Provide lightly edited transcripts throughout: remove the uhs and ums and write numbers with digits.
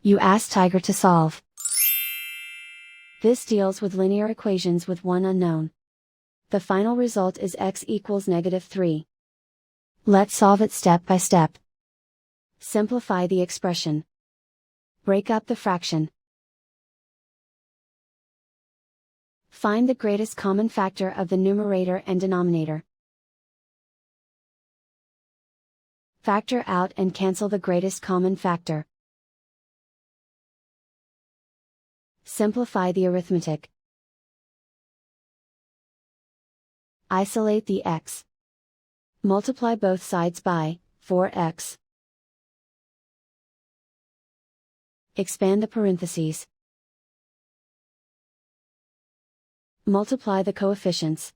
You ask Tiger to solve. This deals with linear equations with one unknown. The final result is x equals -3. Let's solve it step by step. Simplify the expression. Break up the fraction. Find the greatest common factor of the numerator and denominator. Factor out and cancel the greatest common factor. Simplify the arithmetic. Isolate the x. Multiply both sides by 4x. Expand the parentheses. Multiply the coefficients.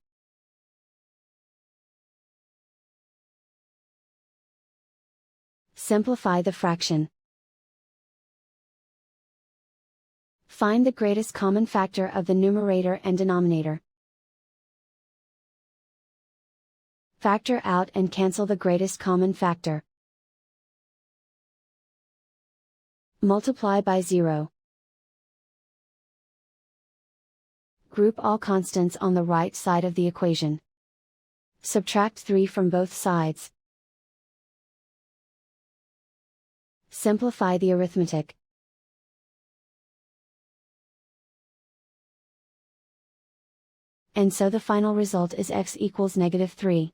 Simplify the fraction. Find the greatest common factor of the numerator and denominator. Factor out and cancel the greatest common factor. Multiply by 0. Group all constants on the right side of the equation. Subtract 3 from both sides. Simplify the arithmetic. And so the final result is x equals -3.